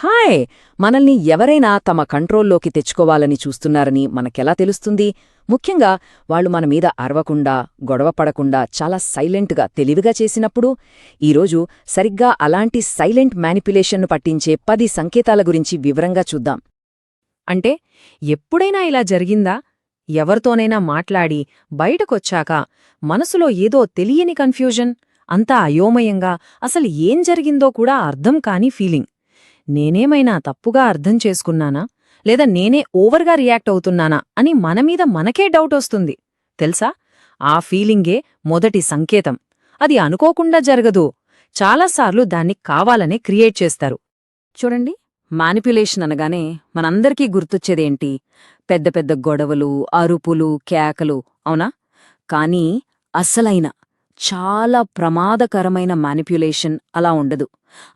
Hi! మనల్ని ఎవరైనా తమ కంట్రోల్లోకి తెచ్చుకోవాలని చూస్తున్నారని మనకెలా తెలుస్తుంది? ముఖ్యంగా వాళ్ళు మన మీద అరవకుండా, గొడవపడకుండా చాలా సైలెంట్గా, తెలివిగా చేసినప్పుడు? ఈరోజు సరిగ్గా అలాంటి సైలెంట్ మ్యానిప్యులేషన్ను పట్టించే 10 సంకేతాల గురించి వివరంగా చూద్దాం. అంటే ఎప్పుడైనా ఇలా జరిగిందా? ఎవరితోనైనా మాట్లాడి బయటకొచ్చాక మనసులో ఏదో తెలియని కన్ఫ్యూజన్, అంతా అయోమయంగా, అసలు ఏం జరిగిందో కూడా అర్థం కాని ఫీలింగ్. నేనేమైనా తప్పుగా అర్థం చేసుకున్నానా, లేదా నేనే ఓవర్గా రియాక్ట్ అవుతున్నానా అని మనమీద మనకే డౌటొస్తుంది. తెలుసా, ఆ ఫీలింగే మొదటి సంకేతం. అది అనుకోకుండా జరగదు. చాలాసార్లు దాన్ని కావాలనే క్రియేట్ చేస్తారు. చూడండి, మ్యానిప్యులేషన్ అనగానే మనందరికీ గుర్తొచ్చేదేంటి? పెద్ద పెద్ద గొడవలు, అరుపులు, కేకలు, అవునా? కానీ అసలైన, చాలా ప్రమాదకరమైన మ్యానిప్యులేషన్ అలా ఉండదు.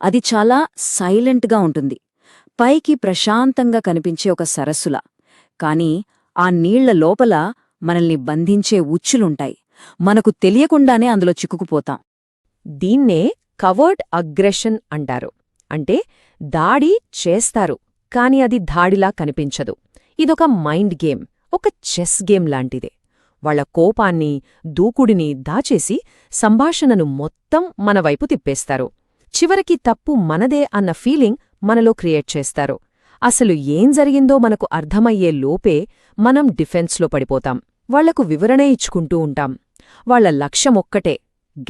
అది చాలా సైలెంట్గా ఉంటుంది. పైకి ప్రశాంతంగా కనిపించే ఒక సరస్సులా, కానీ ఆ నీళ్ల లోపల మనల్ని బంధించే ఉచ్చులుంటాయి. మనకు తెలియకుండానే అందులో చిక్కుకుపోతాం. దీన్నే కవర్డ్ అగ్రెషన్ అంటారు. అంటే దాడి చేస్తారు, కాని అది దాడిలా కనిపించదు. ఇదొక మైండ్ గేమ్, ఒక చెస్ గేమ్ లాంటిదే. వాళ్ల కోపాన్ని, దూకుడిని దాచేసి సంభాషణను మొత్తం మనవైపు తిప్పేస్తారు. చివరికి తప్పు మనదే అన్న ఫీలింగ్ మనలో క్రియేట్ చేస్తారు. అసలు ఏం జరిగిందో మనకు అర్థమయ్యే లోపే మనం డిఫెన్స్లో పడిపోతాం. వాళ్లకు వివరణే ఇచ్చుకుంటూ ఉంటాం. వాళ్ల లక్ష్యమొక్కటే,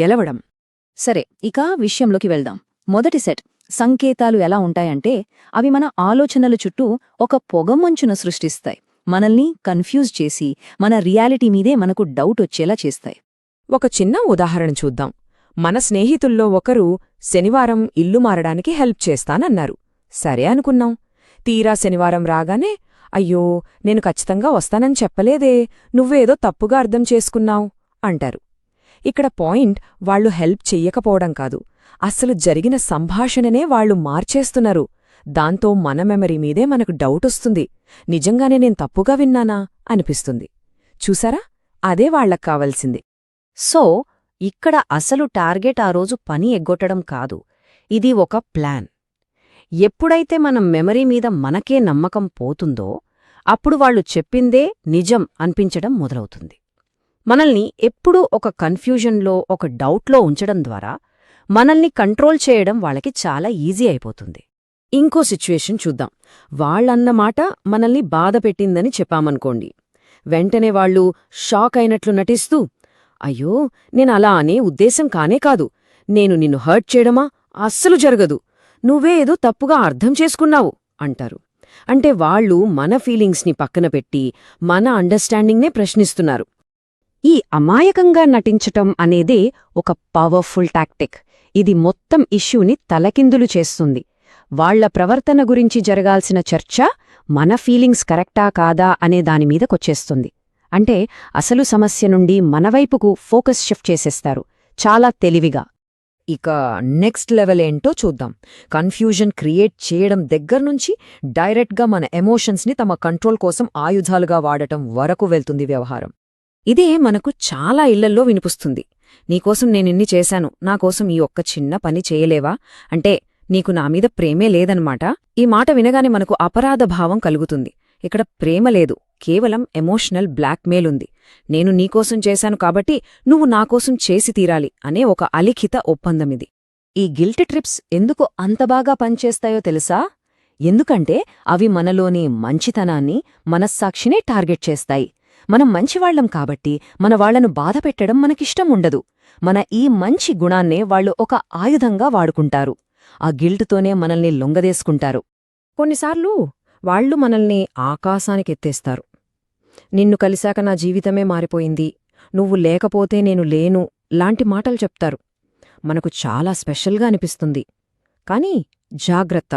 గెలవడం. సరే, ఇక విషయంలోకి వెళ్దాం. మొదటి సెట్ సంకేతాలు ఎలా ఉంటాయంటే, అవి మన ఆలోచనల చుట్టూ ఒక పొగమంచును సృష్టిస్తాయి. మనల్ని కన్ఫ్యూజ్ చేసి, మన రియాలిటీ మీదే మనకు డౌట్ వచ్చేలా చేస్తాయి. ఒక చిన్న ఉదాహరణ చూద్దాం. మన స్నేహితుల్లో ఒకరు శనివారం ఇల్లు మారడానికి హెల్ప్ చేస్తానన్నారు. సరే అనుకున్నాం. తీరా శనివారం రాగానే, అయ్యో, నేను ఖచ్చితంగా వస్తానని చెప్పలేదే, నువ్వేదో తప్పుగా అర్థం చేసుకున్నావ్ అంటారు. ఇక్కడ పాయింట్ వాళ్లు హెల్ప్ చెయ్యకపోవడం కాదు, అస్సలు జరిగిన సంభాషణనే వాళ్లు మార్చేస్తున్నారు. దాంతో మన మెమరీ మీదే మనకు డౌటొస్తుంది. నిజంగానే నేను తప్పుగా విన్నానా అనిపిస్తుంది. చూసారా, అదే వాళ్లకి కావలసింది. సో ఇక్కడ అసలు టార్గెట్ ఆ రోజు పని ఎగ్గొట్టడం కాదు, ఇది ఒక ప్లాన్. ఎప్పుడైతే మనం మెమరీ మీద మనకే నమ్మకం పోతుందో, అప్పుడు వాళ్లు చెప్పిందే నిజం అనిపించడం మొదలవుతుంది. మనల్ని ఎప్పుడూ ఒక కన్ఫ్యూజన్లో, ఒక డౌట్లో ఉంచడం ద్వారా మనల్ని కంట్రోల్ చేయడం వాళ్ళకి చాలా ఈజీ అయిపోతుంది. ఇంకో సిచ్యువేషన్ చూద్దాం. వాళ్లన్నమాట మనల్ని బాధపెట్టిందని చెప్పామనుకోండి. వెంటనే వాళ్లు షాక్ అయినట్లు నటిస్తూ, అయ్యో, నేనలా అనే ఉద్దేశం కానే కాదు, నేను నిన్ను హర్ట్ చేయడమా అస్సలు జరగదు, నువ్వే ఏదో తప్పుగా అర్థం చేసుకున్నావు అంటారు. అంటే వాళ్లు మన ఫీలింగ్స్ని పక్కన పెట్టి మన అండర్స్టాండింగ్నే ప్రశ్నిస్తున్నారు. ఈ అమాయకంగా నటించటం అనేదే ఒక పవర్ఫుల్ టాక్టిక్. ఇది మొత్తం ఇష్యూని తలకిందులు చేస్తుంది. వాళ్ల ప్రవర్తన గురించి జరగాల్సిన చర్చ మన ఫీలింగ్స్ కరెక్టా కాదా అనే దానిమీదకొచ్చేస్తుంది. అంటే అసలు సమస్య నుండి మనవైపుకు ఫోకస్ షిఫ్ట్ చేసేస్తారు, చాలా తెలివిగా. ఇక నెక్స్ట్ లెవెల్ ఏంటో చూద్దాం. కన్ఫ్యూజన్ క్రియేట్ చేయడం దగ్గర్నుంచి డైరెక్ట్గా మన ఎమోషన్స్ని తమ కంట్రోల్ కోసం ఆయుధాలుగా వాడటం వరకు వెళ్తుంది వ్యవహారం. ఇదే మనకు చాలా ఇళ్లల్లో వినిపిస్తుంది. నీకోసం నేనిన్ని చేశాను, నాకోసం ఈ ఒక్క చిన్న పని చేయలేవా? అంటే నీకు నామీద ప్రేమే లేదన్నమాట. ఈ మాట వినగానే మనకు అపరాధభావం కలుగుతుంది. ఇక్కడ ప్రేమ లేదు, కేవలం ఎమోషనల్ బ్లాక్మెయిల్ ఉంది. నేను నీకోసం చేశాను కాబట్టి నువ్వు నాకోసం చేసి తీరాలి అనే ఒక అలిఖిత ఒప్పందమిది. ఈ గిల్ట్ ట్రిప్స్ ఎందుకు అంత బాగా పనిచేస్తాయో తెలుసా? ఎందుకంటే అవి మనలోని మంచితనాన్ని, మనస్సాక్షినే టార్గెట్ చేస్తాయి. మనం మంచివాళ్లం కాబట్టి మన వాళ్లను బాధపెట్టడం మనకిష్టం ఉండదు. మన ఈ మంచి గుణాన్నే వాళ్లు ఒక ఆయుధంగా వాడుకుంటారు. ఆ గిల్టుతోనే మనల్ని లొంగదేసుకుంటారు. కొన్నిసార్లు వాళ్లు మనల్ని ఆకాశానికెత్తేస్తారు. నిన్ను కలిశాక నా జీవితమే మారిపోయింది, నువ్వు లేకపోతే నేను లేను లాంటి మాటలు చెప్తారు. మనకు చాలా స్పెషల్గా అనిపిస్తుంది. కాని జాగ్రత్త,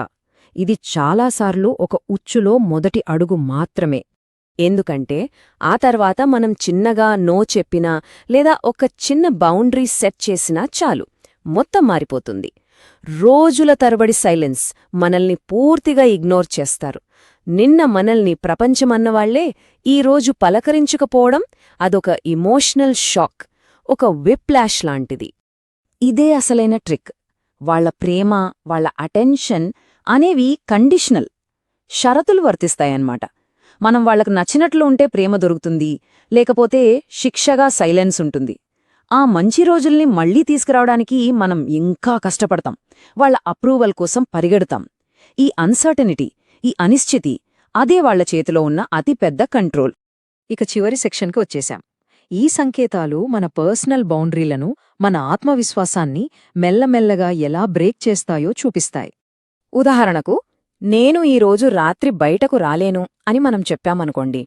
ఇది చాలాసార్లు ఒక ఉచ్చులో మొదటి అడుగు మాత్రమే. ఎందుకంటే ఆ తర్వాత మనం చిన్నగా నో చెప్పినా, లేదా ఒక చిన్న బౌండరీ సెట్ చేసినా చాలు, మొత్తం మారిపోతుంది. రోజుల తరబడి సైలెన్స్ మనల్ని పూర్తిగా ఇగ్నోర్ చేస్తారు. నిన్న మనల్ని ప్రపంచమన్నవాళ్లే ఈరోజు పలకరించకపోవడం అదొక ఇమోషనల్ షాక్, ఒక విప్లాష్ లాంటిది. ఇదే అసలైన ట్రిక్. వాళ్ల ప్రేమ, వాళ్ల అటెన్షన్ అనేవి కండిషనల్, షరతులు వర్తిస్తాయన్నమాట. మనం వాళ్లకు నచ్చినట్లు ఉంటే ప్రేమ దొరుకుతుంది, లేకపోతే శిక్షగా సైలెన్స్ ఉంటుంది. ఆ మంచి రోజుల్ని మళ్లీ తీసుకురావడానికి మనం ఇంకా కష్టపడతాం, వాళ్ల అప్రూవల్ కోసం పరిగెడతాం. ఈ అన్సర్టనిటీ, ఈ అనిశ్చితి, అదే వాళ్ల చేతిలో ఉన్న అతిపెద్ద కంట్రోల్. ఇక చివరి సెక్షన్కి వచ్చేశాం. ఈ సంకేతాలు మన పర్సనల్ బౌండరీలను, మన ఆత్మవిశ్వాసాన్ని మెల్లమెల్లగా ఎలా బ్రేక్ చేస్తాయో చూపిస్తాయి. ఉదాహరణకు, నేను ఈరోజు రాత్రి బయటకు రాలేను అని మనం చెప్పామనుకోండి.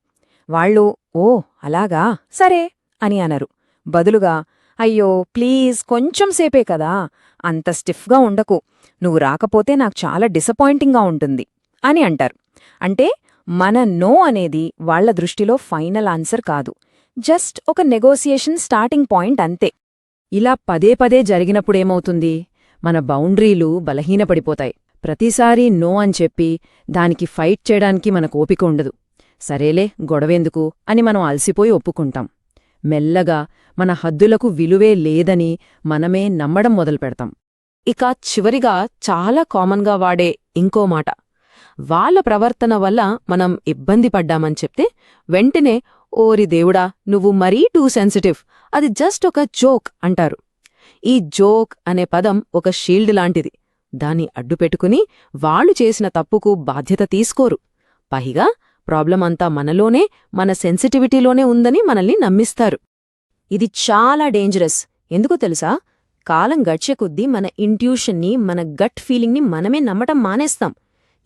వాళ్ళు ఓ అలాగా సరే అని అనరు. బదులుగా అయ్యో ప్లీజ్ కొంచెం సేపే కదా, అంత స్టిఫ్గా ఉండకు, నువ్వు రాకపోతే నాకు చాలా డిసప్పాయింటింగ్గా ఉంటుంది అని అంటారు. అంటే మన నో అనేది వాళ్ల దృష్టిలో ఫైనల్ ఆన్సర్ కాదు, జస్ట్ ఒక నెగోసియేషన్ స్టార్టింగ్ పాయింట్ అంతే. ఇలా పదే పదే జరిగినప్పుడేమవుతుంది? మన బౌండరీలు బలహీనపడిపోతాయి. ప్రతిసారీ నో అని చెప్పి దానికి ఫైట్ చేయడానికి మనకు ఓపిక ఉండదు. సరేలే గొడవేందుకు అని మనం అలసిపోయి ఒప్పుకుంటాం. మెల్లగా మన హద్దులకు విలువే లేదని మనమే నమ్మడం మొదలుపెడతాం. ఇక చివరిగా చాలా కామన్గా వాడే ఇంకో మాట, వాళ్ళ ప్రవర్తన వల్ల మనం ఇబ్బంది పడ్డామని చెప్తే వెంటనే ఓరి దేవుడా నువ్వు మరీ టూ సెన్సిటివ్, అది జస్ట్ ఒక జోక్ అంటారు. ఈ జోక్ అనే పదం ఒక షీల్డ్ లాంటిది. దాన్ని అడ్డుపెట్టుకుని వాళ్ళు చేసిన తప్పుకు బాధ్యత తీసుకోరు. పైగా ప్రాబ్లమంతా మనలోనే, మన సెన్సిటివిటీలోనే ఉందని మనల్ని నమ్మిస్తారు. ఇది చాలా డేంజరస్. ఎందుకో తెలుసా? కాలం గడిచే కొద్దీ మన ఇంట్యూషన్ని, మన గట్ ఫీలింగ్ని మనమే నమ్మటం మానేస్తాం.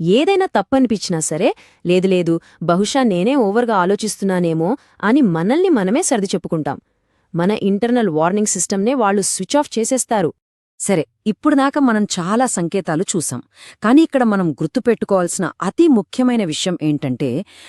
ఏదైనా తప్పనిపించినా సరే, లేదు బహుశా నేనే ఓవర్గా ఆలోచిస్తున్నానేమో అని మనల్ని మనమే సర్ది చెప్పుకుంటాం. మన ఇంటర్నల్ వార్నింగ్ సిస్టమ్నే వాళ్ళు స్విచ్ ఆఫ్ చేసేస్తారు. సరే, ఇప్పుడుదాకా మనం చాలా సంకేతాలు చూసాం. కానీ ఇక్కడ మనం గుర్తుపెట్టుకోవాల్సిన అతి ముఖ్యమైన విషయం ఏంటంటే,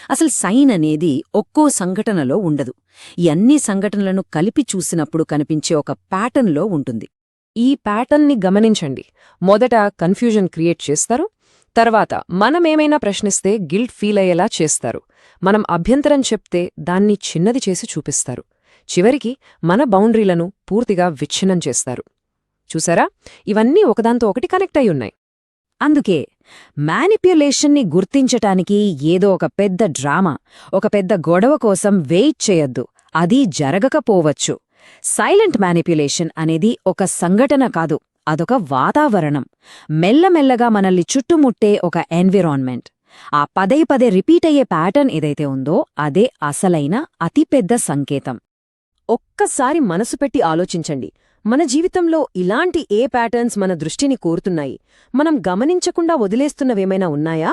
అసలు సైన్ అనేది ఒక్కో సంఘటనలో ఉండదు. ఈ అన్ని సంఘటనలను కలిపి చూసినప్పుడు కనిపించే ఒక ప్యాటర్న్లో ఉంటుంది. ఈ ప్యాటర్న్ని గమనించండి. మొదట కన్ఫ్యూజన్ క్రియేట్ చేస్తారు, తర్వాత మనమేమైనా ప్రశ్నిస్తే గిల్ట్ ఫీల్ అయ్యేలా చేస్తారు, మనం అభ్యంతరం చెప్తే దాన్ని చిన్నది చేసి చూపిస్తారు, చివరికి మన బౌండరీలను పూర్తిగా విచ్ఛిన్నం చేస్తారు. చూసారా? ఇవన్నీ ఒకదాంతో ఒకటి కనెక్ట్ అయి ఉన్నాయి. అందుకే మ్యానిప్యులేషన్ని గుర్తించటానికి ఏదో ఒక పెద్ద డ్రామా, ఒక పెద్ద గొడవ కోసం వెయిట్ చేయొద్దు. అది జరగకపోవచ్చు. సైలెంట్ మ్యానిప్యులేషన్ అనేది ఒక సంఘటన కాదు, అదొక వాతావరణం. మెల్లమెల్లగా మనల్ని చుట్టుముట్టే ఒక ఎన్విరాన్మెంట్. ఆ పదే పదే రిపీట్ అయ్యే ప్యాటర్న్ ఏదైతే ఉందో అదే అసలైన అతిపెద్ద సంకేతం. ఒక్కసారి మనసు పెట్టి ఆలోచించండి. మన జీవితంలో ఇలాంటి ఏ ప్యాటర్న్స్ మన దృష్టిని కోరుతున్నాయి? మనం గమనించకుండా వదిలేస్తున్నవేమైనా ఉన్నాయా?